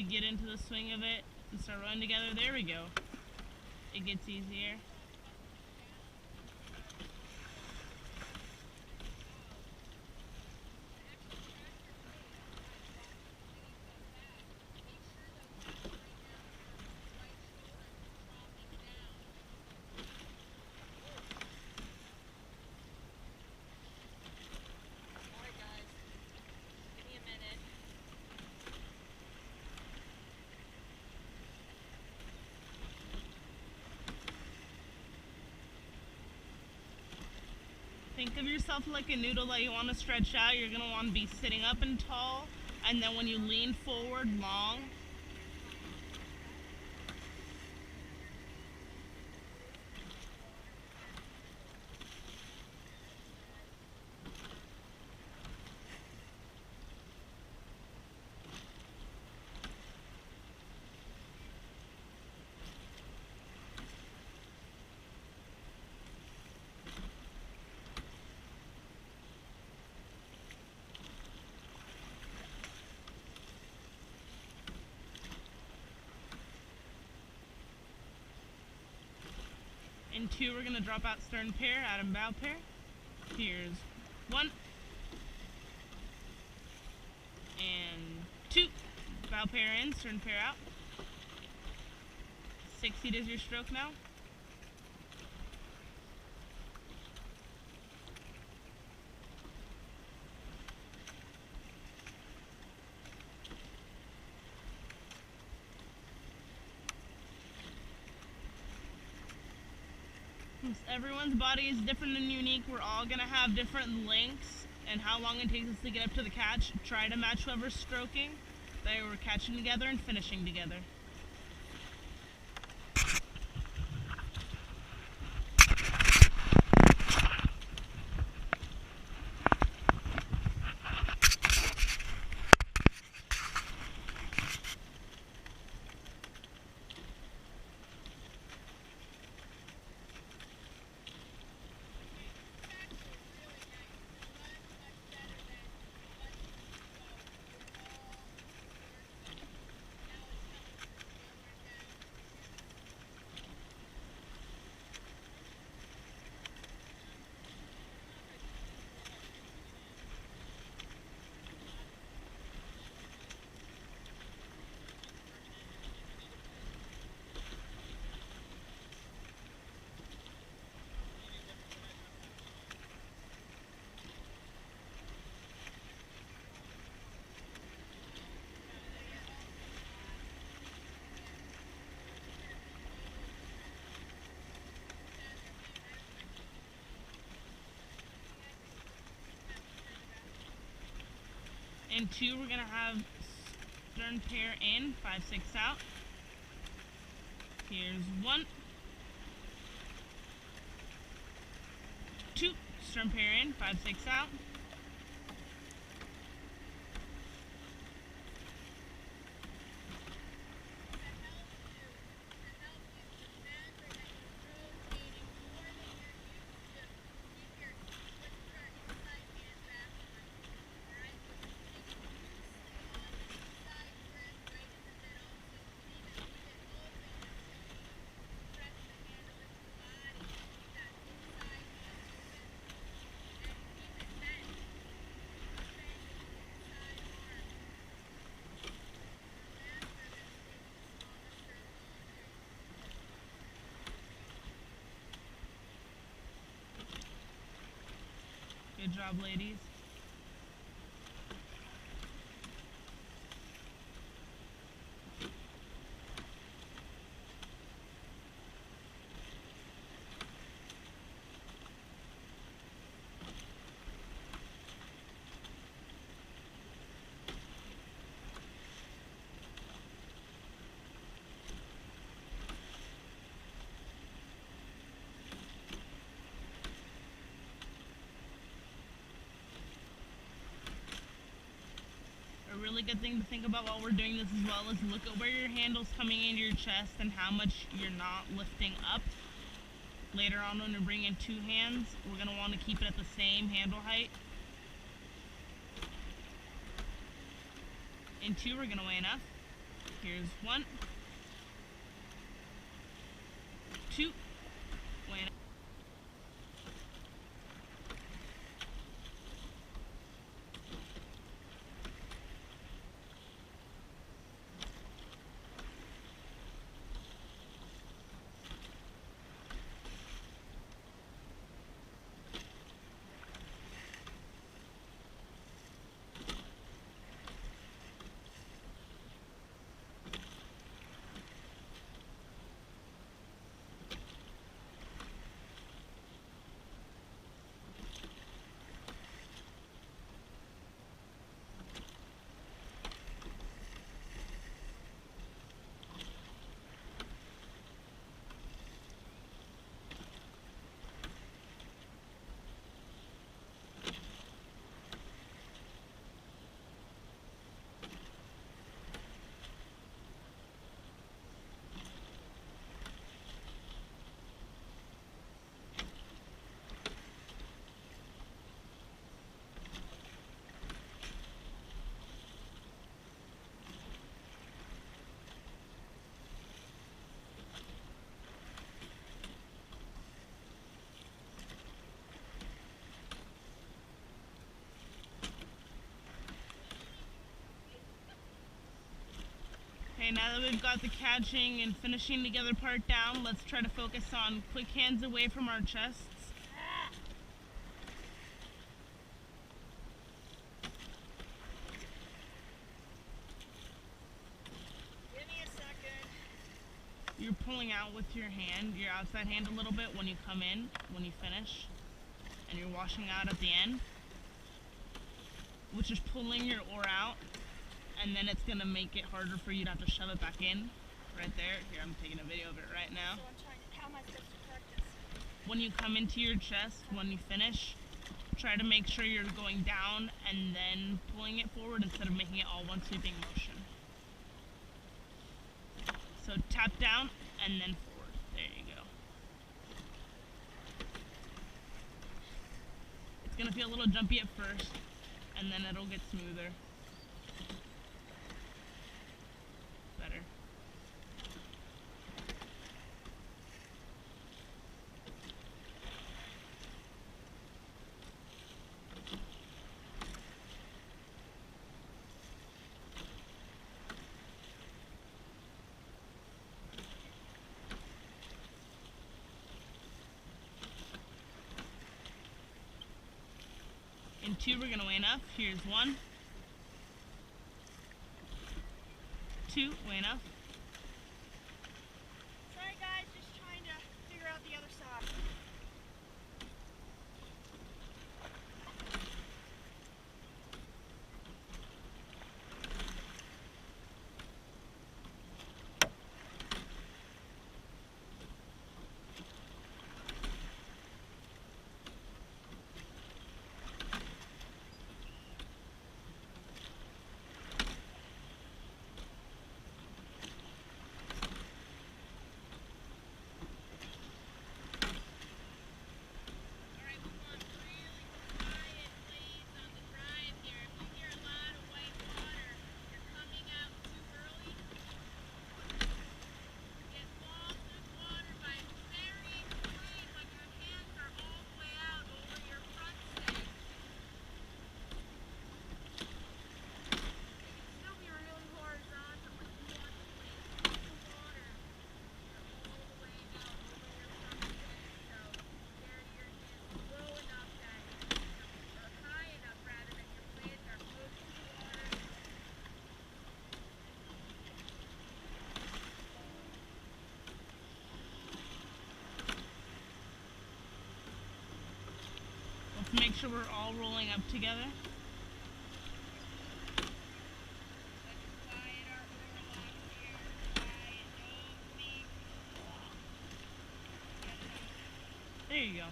we get into the swing of it and start running together, there we go. It gets easier. Think of yourself like a noodle that you want to stretch out. You're going to want to be sitting up and tall, and then when you lean forward, long. In 2, we're going to drop out stern pair, add and bow pair. Here's 1. And 2. Bow pair in, stern pair out. 60 is your stroke now. Everyone's body is different and unique. We're all going to have different lengths and how long it takes us to get up to the catch. Try to match whoever's stroking. They were catching together and finishing together. In 2, we're going to have stern pair in, 5-6 out. Here's 1. 2, stern pair in, 5-6 out. Good job, ladies. A really good thing to think about while we're doing this as well is look at where your handle's coming into your chest and how much you're not lifting up. Later on when we bring in 2 hands, we're going to want to keep it at the same handle height. In 2, we're going to weigh enough. Here's 1, 2, wait. Okay, now that we've got the catching and finishing together part down, let's try to focus on quick hands away from our chests. Give me a second. You're pulling out with your hand, your outside hand a little bit when you come in, when you finish, and you're washing out at the end, which is pulling your oar out, and then it's gonna make it harder for you to have to shove it back in, right there. Here, I'm taking a video of it right now. So I'm trying to, how am I supposed to practice? When you come into your chest, when you finish, try to make sure you're going down and then pulling it forward instead of making it all one sweeping motion. So tap down and then forward. There you go. It's gonna feel a little jumpy at first, and then it'll get smoother. Better. In 2, we're gonna weigh enough. Here's 1, 2, weigh enough. Sorry guys, just trying to figure out the other side. Make sure we're all rolling up together. There you go.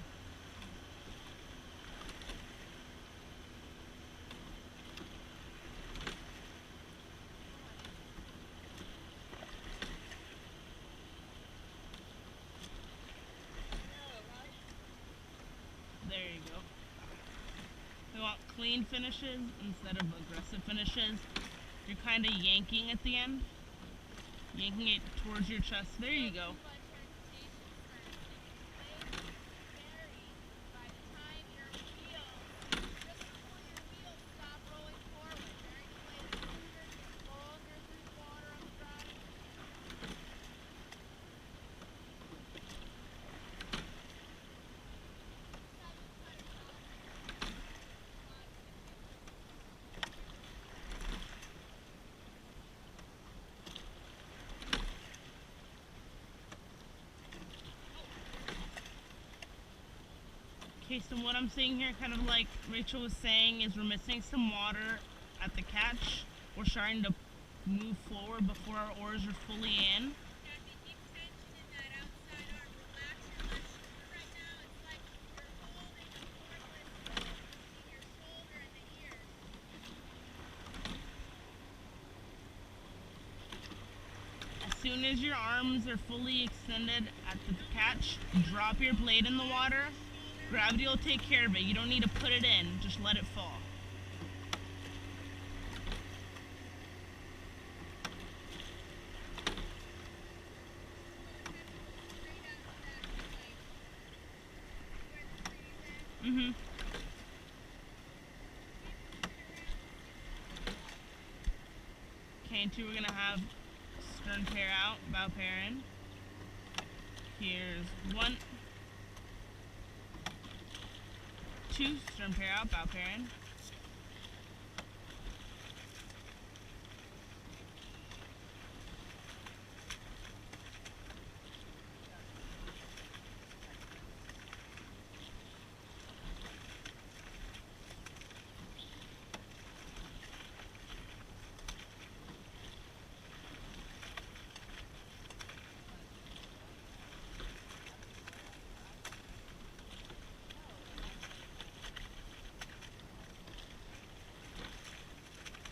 There you go. We want clean finishes instead of aggressive finishes. You're kind of yanking at the end. Yanking it towards your chest. There you go. Okay, so what I'm seeing here, kind of like Rachel was saying, is we're missing some water at the catch. We're starting to move forward before our oars are fully in. Cathy, keep tension in that outside arm. Relax your left shoulder right now. It's like you're holding a cordless rope between your shoulder and the ear. As soon as your arms are fully extended at the catch, drop your blade in the water. Gravity will take care of it. You don't need to put it in, just let it fall. Mm-hmm. Okay, and two, we're gonna have stern pair out, bow pair in. Here's one. Two, stern pair out, bow pair in.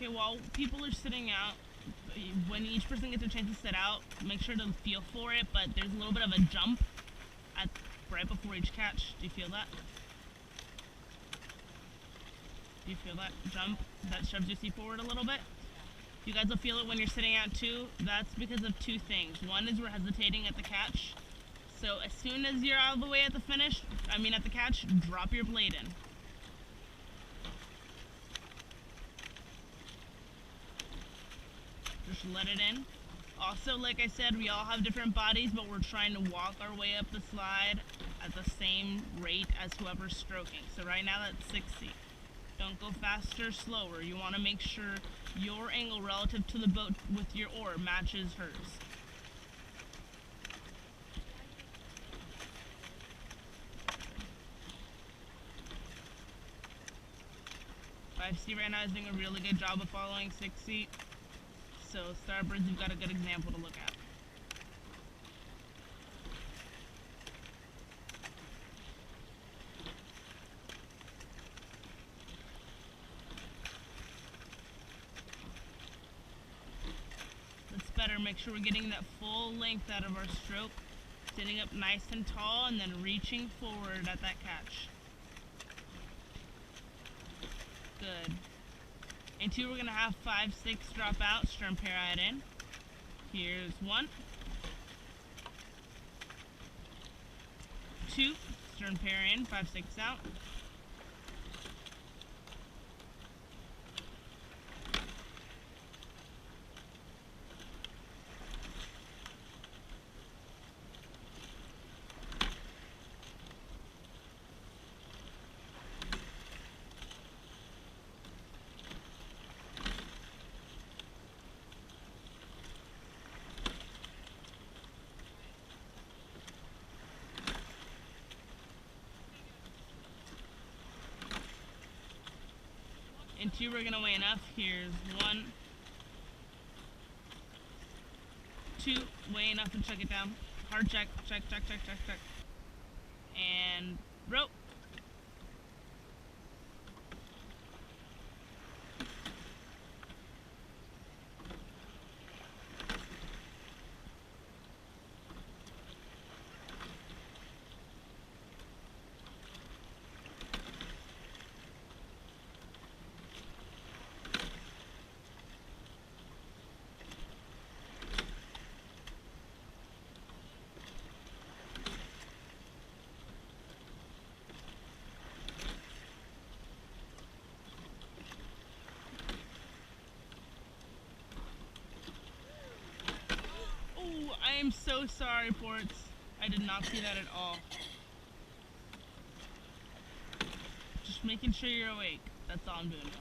Okay, while people are sitting out, when each person gets a chance to sit out, make sure to feel for it, but there's a little bit of a jump at right before each catch. Do you feel that? Do you feel that jump that shoves your seat forward a little bit? You guys will feel it when you're sitting out too. That's because of two things. One is we're hesitating at the catch. So as soon as you're out of the way at the finish, at the catch, drop your blade in. Just let it in. Also, like I said, we all have different bodies, but we're trying to walk our way up the slide at the same rate as whoever's stroking. So right now that's 60. Don't go faster, slower. You want to make sure your angle relative to the boat with your oar matches hers. 5C right now is doing a really good job of following 6C. So starboards, you've got a good example to look at. That's better. Make sure we're getting that full length out of our stroke. Sitting up nice and tall and then reaching forward at that catch. Good. And two, we're going to have 5, 6 drop out, stern pair out in. Here's 1. 2, stern pair in, 5, 6 out. And 2, we're gonna weigh enough. Here's 1, 2, weigh enough and check it down. Hard check, check, check, check, check, check. And rope. I'm so sorry, Ports. I did not see that at all. Just making sure you're awake. That's all I'm doing, really.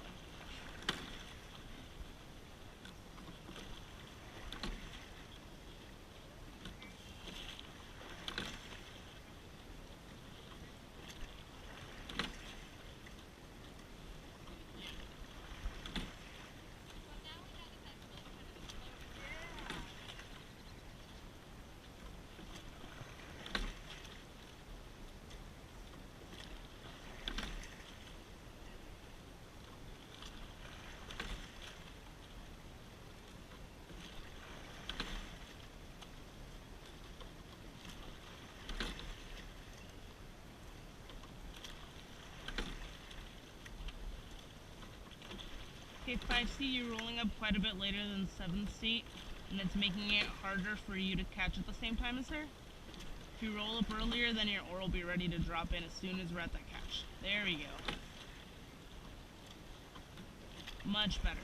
Okay, 5C, you're rolling up quite a bit later than 7th seat, and it's making it harder for you to catch at the same time as her. If you roll up earlier, then your oar will be ready to drop in as soon as we're at that catch. There we go. Much better.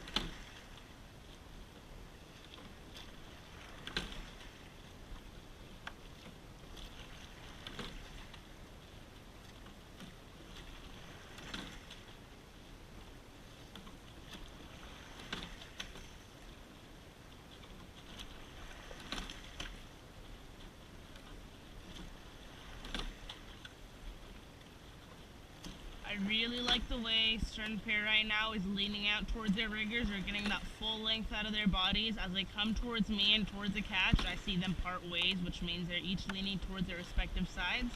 I really like the way certain pair right now is leaning out towards their riggers or getting that full length out of their bodies. As they come towards me and towards the catch, I see them part ways, which means they're each leaning towards their respective sides.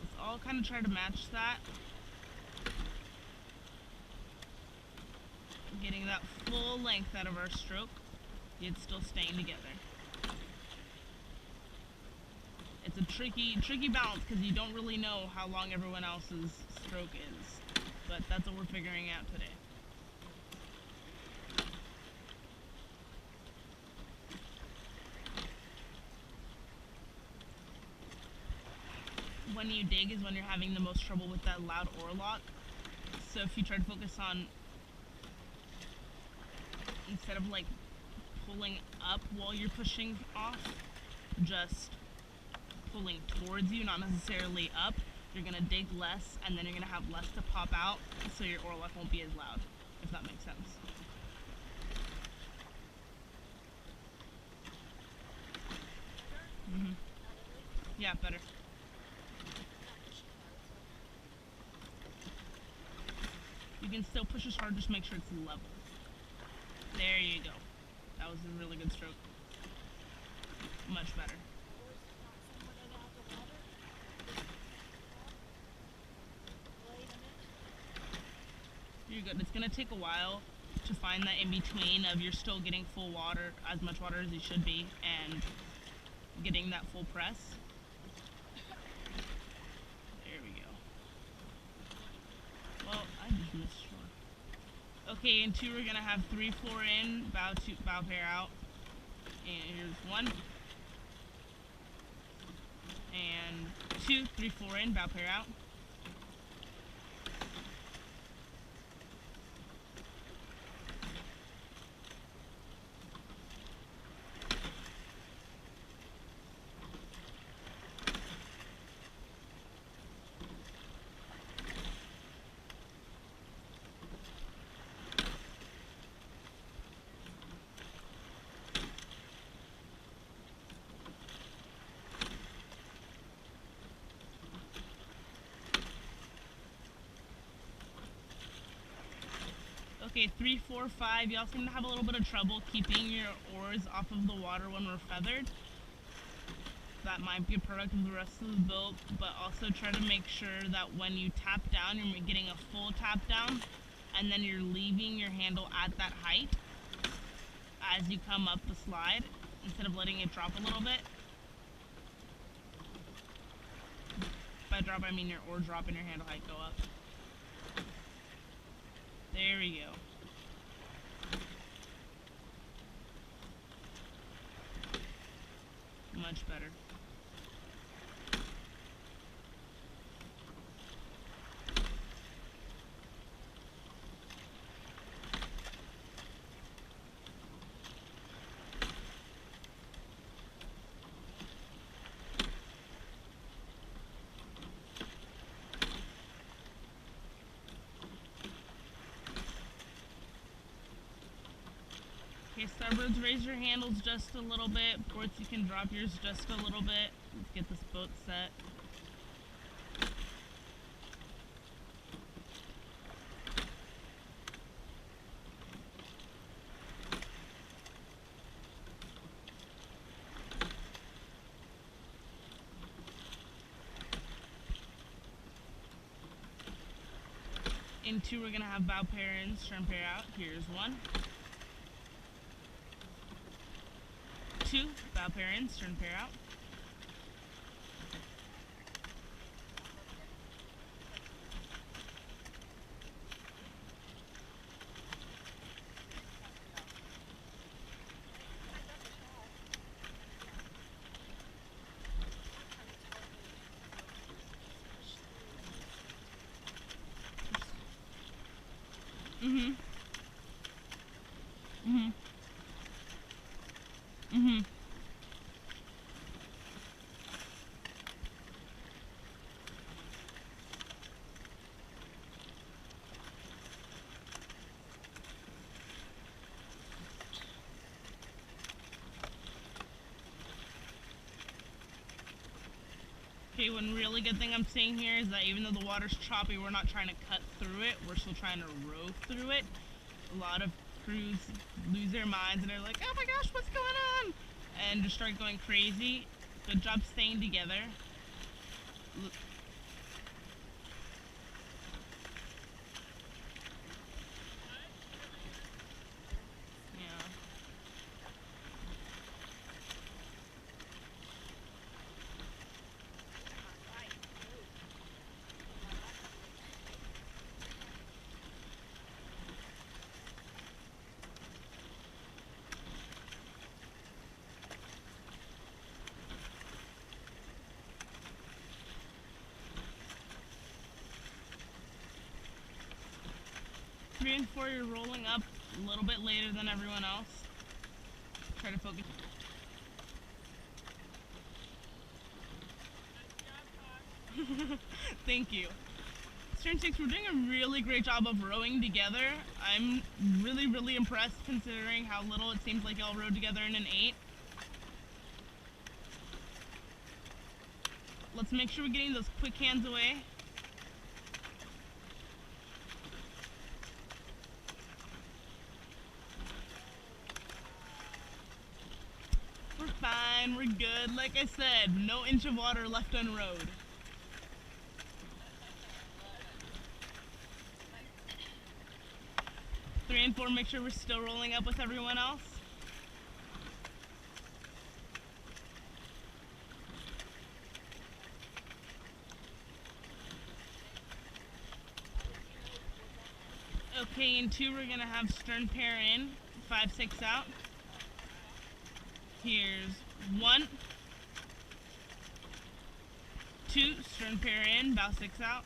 Let's all kind of try to match that. Getting that full length out of our stroke, yet still staying together. It's a tricky balance because you don't really know how long everyone else's stroke is, but that's what we're figuring out today. When you dig is when you're having the most trouble with that loud oar lock. So if you try to focus on, instead of like pulling up while you're pushing off, just pulling towards you, not necessarily up, you're gonna dig less and then you're gonna have less to pop out, so your oar lock won't be as loud, if that makes sense. Yeah, better. You can still push as hard, just make sure it's level. There you go. That was a really good stroke. Much better. You're good. It's gonna take a while to find that in between of you're still getting full water, as much water as you should be, and getting that full press. There we go. Well, I just missed shore. Okay, in 2 we're gonna have 3, 4 in, bow pair out. And here's 1. And 2, 3, 4 in, bow pair out. Okay, 3, 4, 5. Y'all seem to have a little bit of trouble keeping your oars off of the water when we're feathered. That might be a product of the rest of the boat, but also try to make sure that when you tap down, you're getting a full tap down, and then you're leaving your handle at that height as you come up the slide, instead of letting it drop a little bit. By drop, I mean your oar drop and your handle height go up. There we go. Much better. Okay, starboards, raise your handles just a little bit. Ports, you can drop yours just a little bit. Let's get this boat set. In two, we're gonna have bow pair in, stern pair out. Here's one. Two, bow pair in, stern pair out. Mhm. Mhm. Mhm. Okay, one really good thing I'm seeing here is that even though the water's choppy, we're not trying to cut through it. We're still trying to row through it. A lot of crews lose their minds and they're like, oh my gosh, what's going on? And just start going crazy. Good job staying together. Yeah. Three and four, you're rolling up a little bit later than everyone else. Try to focus. Thank you. Stern six, we're doing a really great job of rowing together. I'm really, really impressed considering how little it seems like y'all rowed together in an 8. Let's make sure we're getting those quick hands away. We're fine, we're good. Like I said, no inch of water left unrowed. Three and four, make sure we're still rolling up with everyone else. Okay, in two, we're gonna have stern pair in, 5-6 out. Here's one, two, stern pair in, bow 6 out.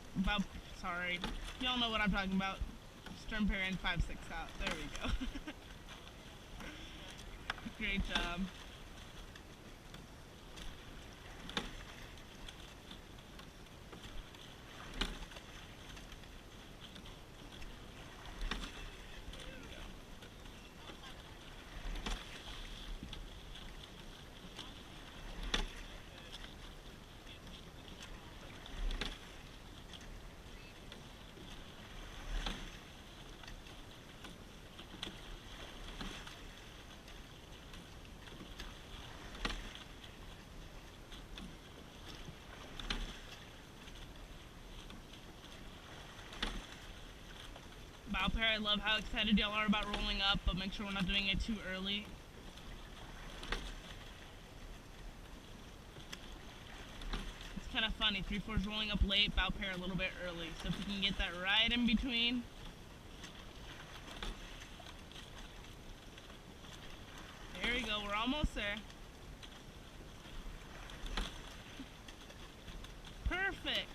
Sorry, y'all know what I'm talking about. Stern pair in, 5-6 out. There we go. Great job. Bow pair, I love how excited y'all are about rolling up, but make sure we're not doing it too early. It's kind of funny, 3-4's rolling up late, bow pair a little bit early. So if we can get that right in between. There we go, we're almost there. Perfect.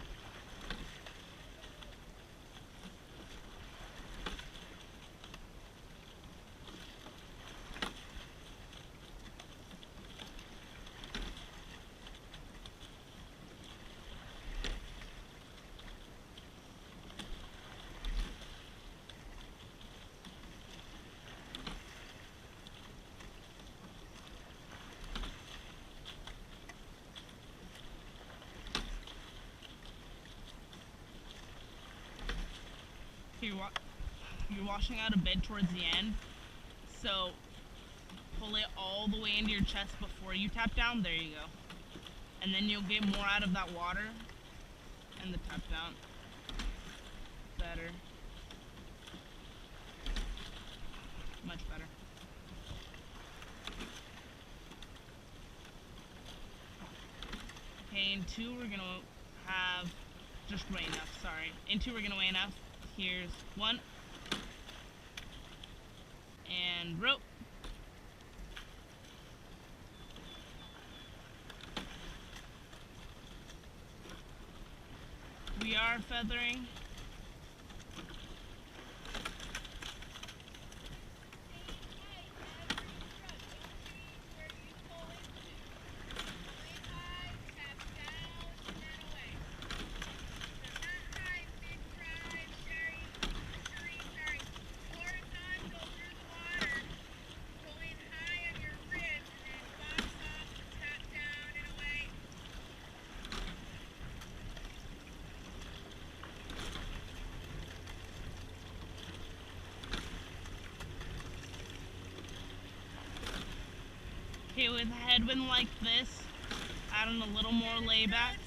Okay, you're washing out a bit towards the end, so pull it all the way into your chest before you tap down. There you go. And then you'll get more out of that water and the tap down. Better. Much better. Okay, in 2 we're gonna have just weigh enough, sorry. In 2 we're gonna weigh enough. Here's 1. And rope. We are feathering. Okay, with a headwind like this, add in a little more layback.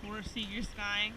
Four seat you're skying.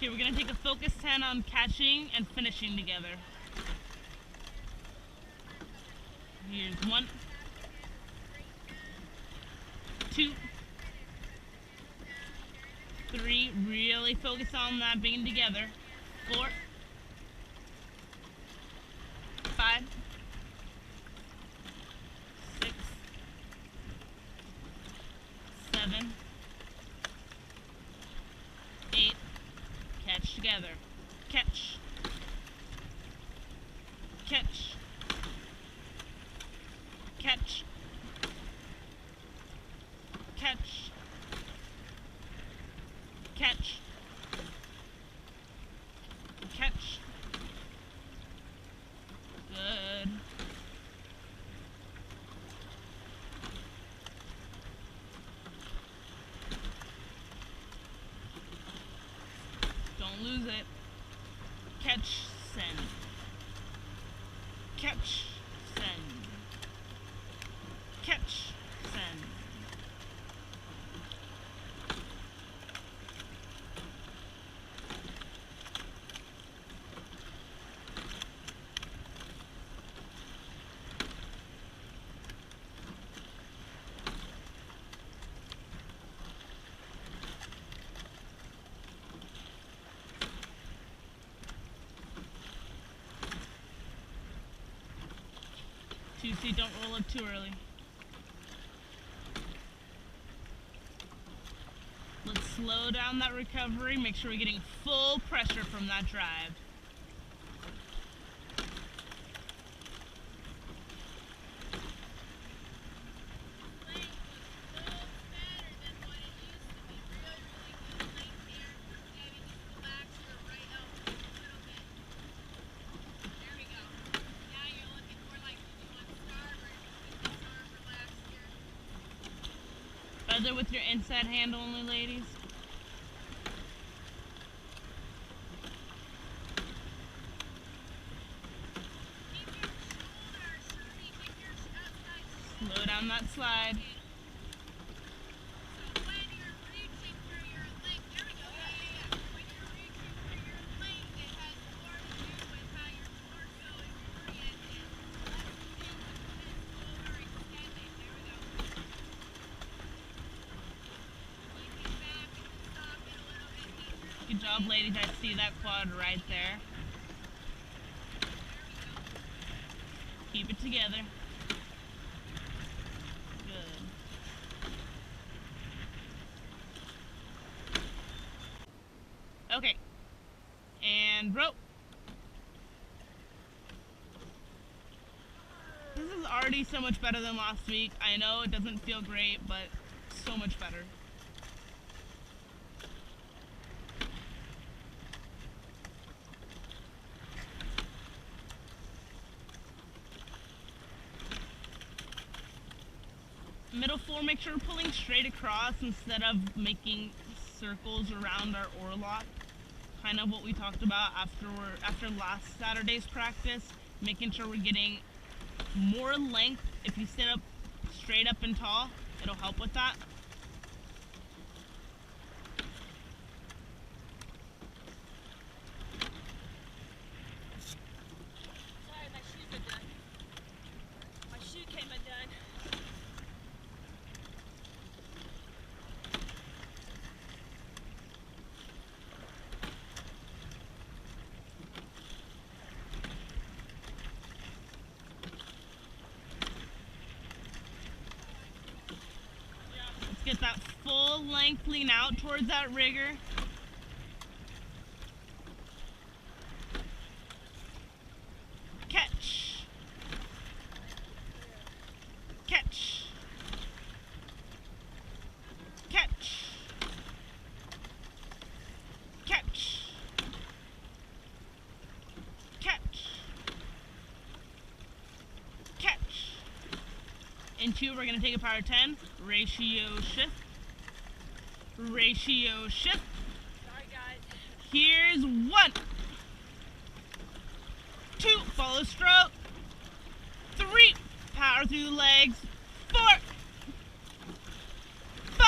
Okay, we're gonna take a focus 10 on catching and finishing together. Here's 1, 2, 3. Really focus on that being together. 4, 5, 6, 7, 8. Catch together. Catch. Catch. Catch. Catch. Catch. Catch. Good. Don't lose it. Catch, send. Catch, send. Catch, send. Casey, don't roll up too early. Let's slow down that recovery. Make sure we're getting full pressure from that drive. Feather with your inside hand only, ladies. Slow down that slide. Good job, ladies. I see that quad right there. Keep it together. Good. Okay. And rope. This is already so much better than last week. I know it doesn't feel great, but so much better. Middle floor, make sure we're pulling straight across instead of making circles around our oar lock. Kind of what we talked about after last Saturday's practice. Making sure we're getting more length. If you sit up straight up and tall, it'll help with that. Sorry, my shoes are done. My shoe came undone. Let's get that full length lean out towards that rigger. Catch. Catch. Catch. Catch. Catch. Catch. In two, we're going to take a power 10. Ratio shift. Ratio shift. Sorry, guys. Here's 1. 2. Follow stroke. 3. Power through the legs. 4. 5.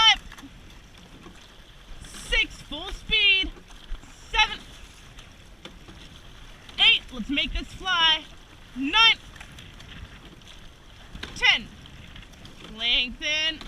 6. Full speed. 7. 8. Let's make this fly. 9. 10. Lengthen.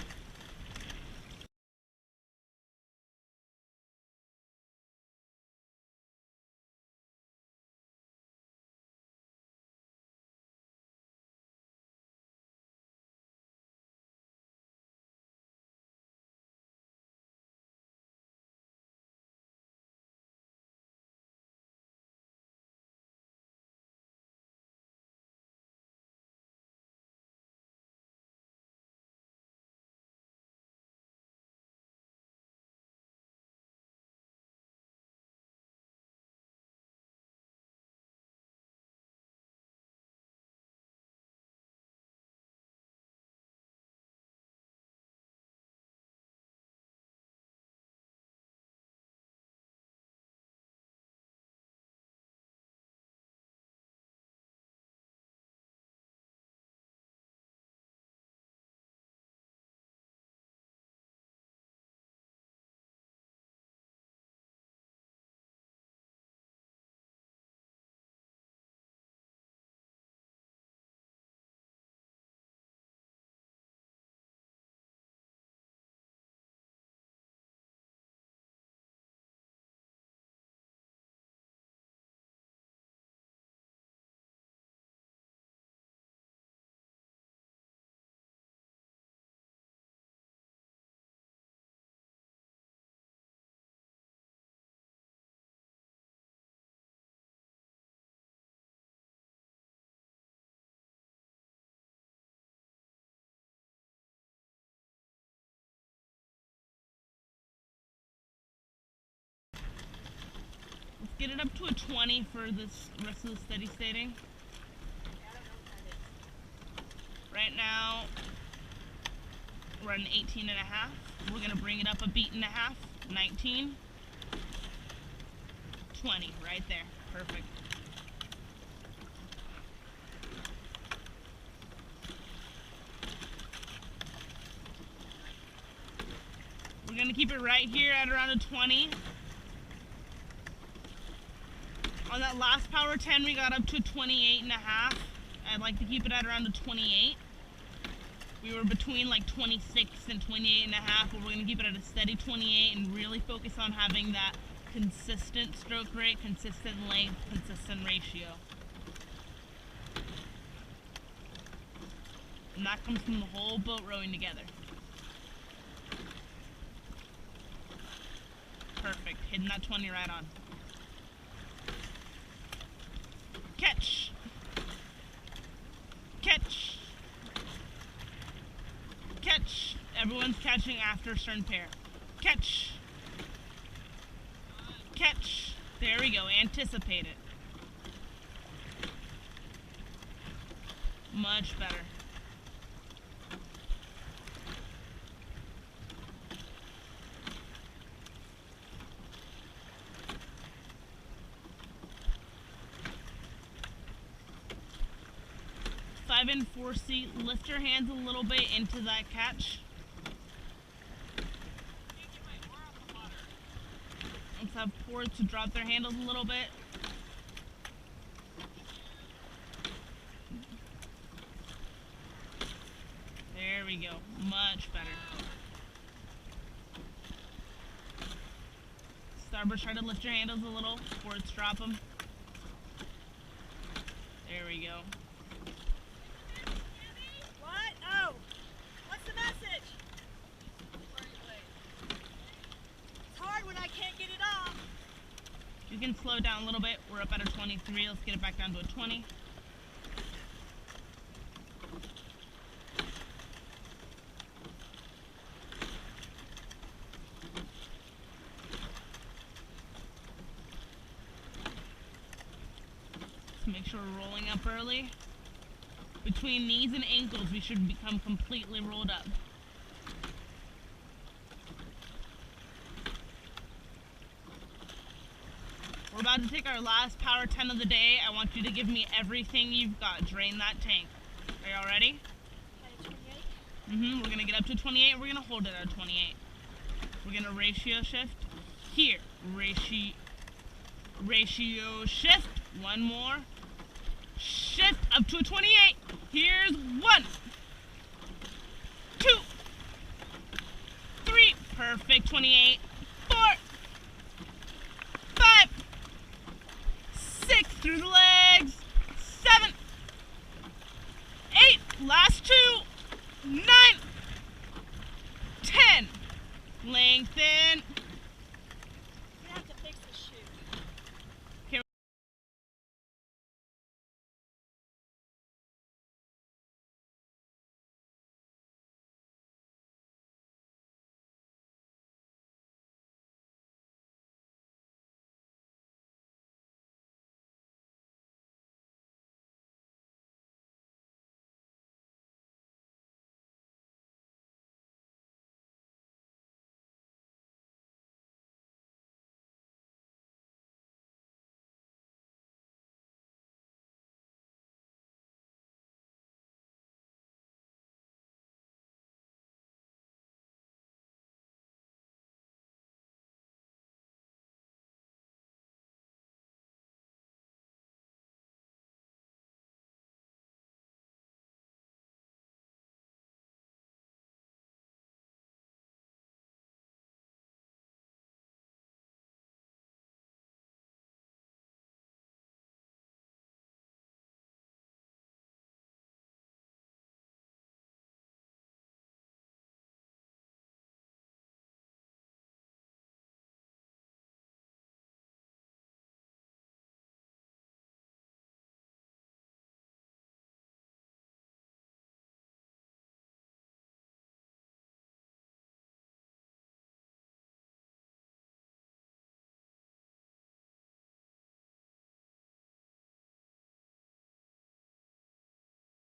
get it up to a 20 for this rest of the steady stating. Right now, we're at an 18 and a half. We're gonna bring it up a beat and a half. 19. 20, right there. Perfect. We're gonna keep it right here at around a 20. On that last power 10, we got up to 28 and a half. I'd like to keep it at around a 28. We were between like 26 and 28 and a half, but we're gonna keep it at a steady 28 and really focus on having that consistent stroke rate, consistent length, consistent ratio. And that comes from the whole boat rowing together. Perfect. Hitting that 20 right on. Catch. Catch. Catch. Everyone's catching after stern pair. Catch. Catch. There we go. Anticipate it. Much better. Five and 4 seat. Lift your hands a little bit into that catch. Let's have ports to drop their handles a little bit. There we go. Much better. Starboard, try to lift your handles a little. Ports, drop them. There we go. What? Oh! What's the message? It's hard when I can't get it off. You can slow down a little bit. We're up at a 23. Let's get it back down to a 20. Make sure we're rolling up early. Between knees and ankles, we should become completely rolled up. We're about to take our last power 10 of the day. I want you to give me everything you've got. Drain that tank. Are y'all ready? 28? We're gonna get up to 28. We're gonna hold it at 28. We're gonna ratio shift. Here. Ratio shift. One more. Shift up to a 28. Here's 1, 2, 3. Perfect. 28.